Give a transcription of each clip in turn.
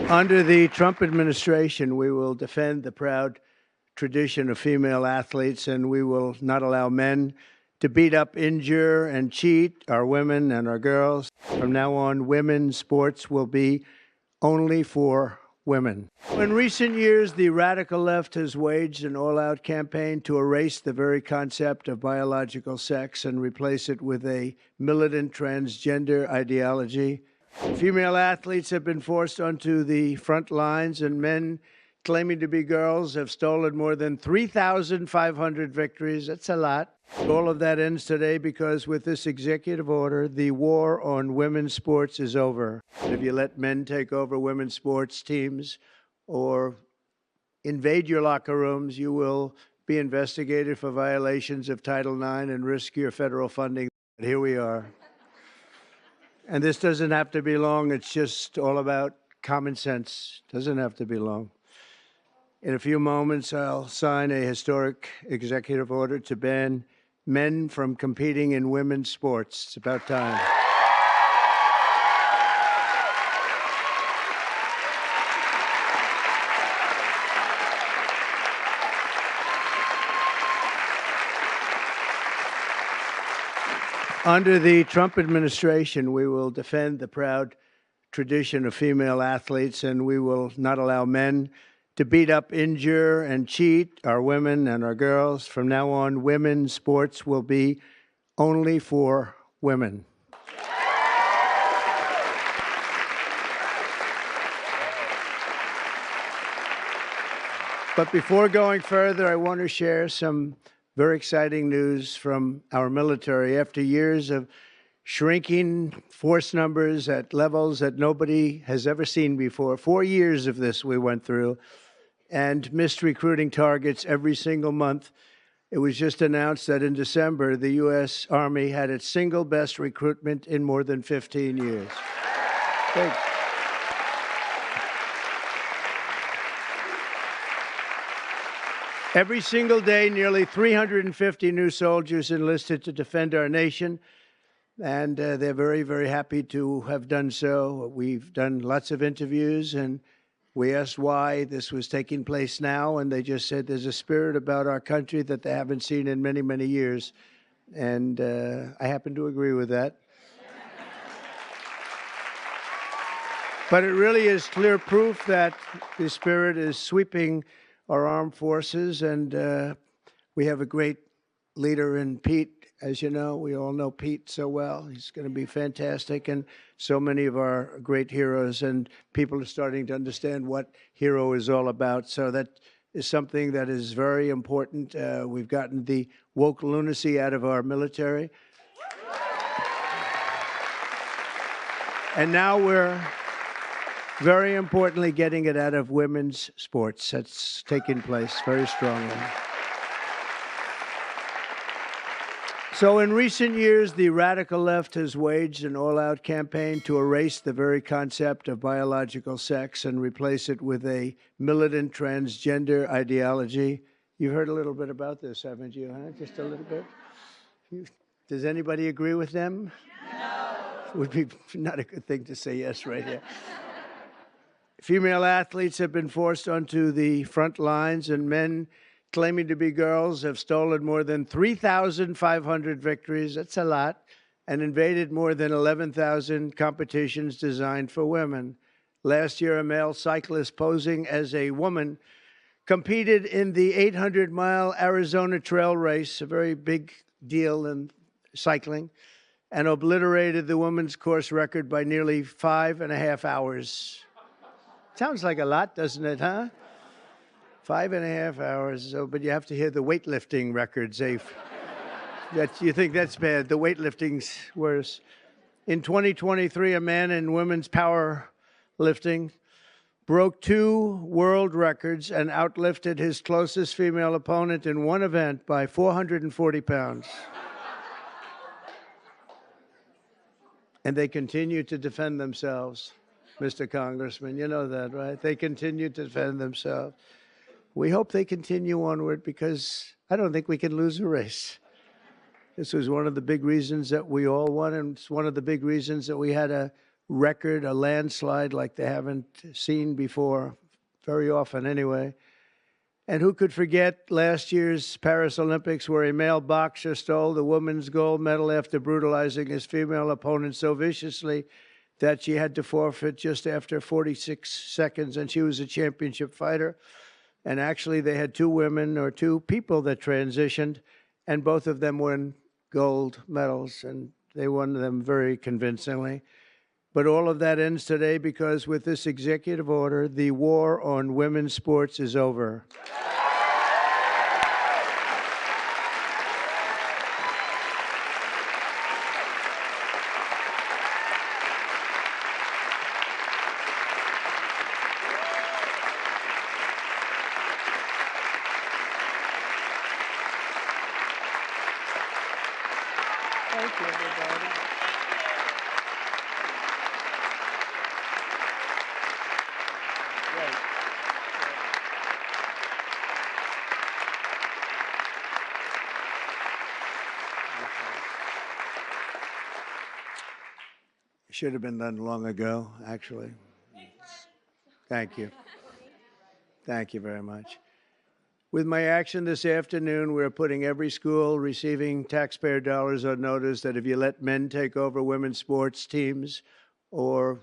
Under the Trump administration, we will defend the proud tradition of female athletes, and we will not allow men to beat up, injure, and cheat our women and our girls. From now on, women's sports will be only for women. In recent years, the radical left has waged an all-out campaign to erase the very concept of biological sex and replace it with a militant transgender ideology. Female athletes have been forced onto the front lines, and men claiming to be girls have stolen more than 3,500 victories. That's a lot. All of that ends today because with this executive order, the war on women's sports is over. If you let men take over women's sports teams or invade your locker rooms, you will be investigated for violations of Title IX and risk your federal funding. But here we are. And this doesn't have to be long. It's just all about common sense. Doesn't have to be long. In a few moments, I'll sign a historic executive order to ban men from competing in women's sports. It's about time. Under the Trump administration, we will defend the proud tradition of female athletes, and we will not allow men to beat up, injure, and cheat our women and our girls. From now on, women's sports will be only for women. But before going further, I want to share some very exciting news from our military. After years of shrinking force numbers at levels that nobody has ever seen before, 4 years of this we went through, and missed recruiting targets every single month, it was just announced that in December, the U.S. Army had its single best recruitment in more than 15 years. Thanks. Every single day, nearly 350 new soldiers enlisted to defend our nation, and they're very, very happy to have done so. We've done lots of interviews, and we asked why this was taking place now, and they just said there's a spirit about our country that they haven't seen in many, many years, and I happen to agree with that. But it really is clear proof that the spirit is sweeping our armed forces, and we have a great leader in Pete. As you know, we all know Pete so well. He's going to be fantastic, and so many of our great heroes, and people are starting to understand what hero is all about. So that is something that is very important. We've gotten the woke lunacy out of our military. And now we're very importantly getting it out of women's sports. That's taking place very strongly. So in recent years, the radical left has waged an all-out campaign to erase the very concept of biological sex and replace it with a militant transgender ideology. You've heard a little bit about this, haven't you? Huh? Just a little bit? Does anybody agree with them? No. Would be not a good thing to say yes right here. Female athletes have been forced onto the front lines, and men claiming to be girls have stolen more than 3,500 victories. That's a lot. And invaded more than 11,000 competitions designed for women. Last year, a male cyclist posing as a woman competed in the 800-mile Arizona Trail Race, a very big deal in cycling, and obliterated the women's course record by nearly 5.5 hours. Sounds like a lot, doesn't it, huh? 5.5 hours, but you have to hear the weightlifting records. You think that's bad. The weightlifting's worse. In 2023, a man in women's powerlifting broke 2 world records and outlifted his closest female opponent in one event by 440 pounds. And they continue to defend themselves, Mr. Congressman. You know that, right? They continue to defend themselves. We hope they continue onward because I don't think we can lose a race. This was one of the big reasons that we all won, and it's one of the big reasons that we had a record, a landslide like they haven't seen before, very often anyway. And who could forget last year's Paris Olympics, where a male boxer stole the women's gold medal after brutalizing his female opponent so viciously that she had to forfeit just after 46 seconds, and she was a championship fighter. And actually, they had two women or two people that transitioned, and both of them won gold medals, and they won them very convincingly. But all of that ends today because with this executive order, the war on women's sports is over. Thank you, everybody. Great. It should have been done long ago, actually. Thank you. Thank you very much. With my action this afternoon, we're putting every school receiving taxpayer dollars on notice that if you let men take over women's sports teams or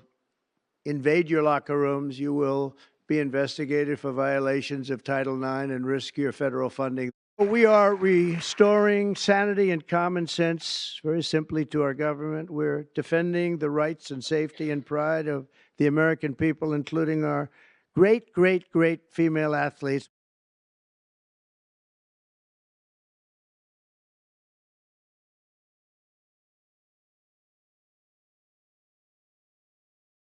invade your locker rooms, you will be investigated for violations of Title IX and risk your federal funding. We are restoring sanity and common sense very simply to our government. We're defending the rights and safety and pride of the American people, including our great, great, great female athletes.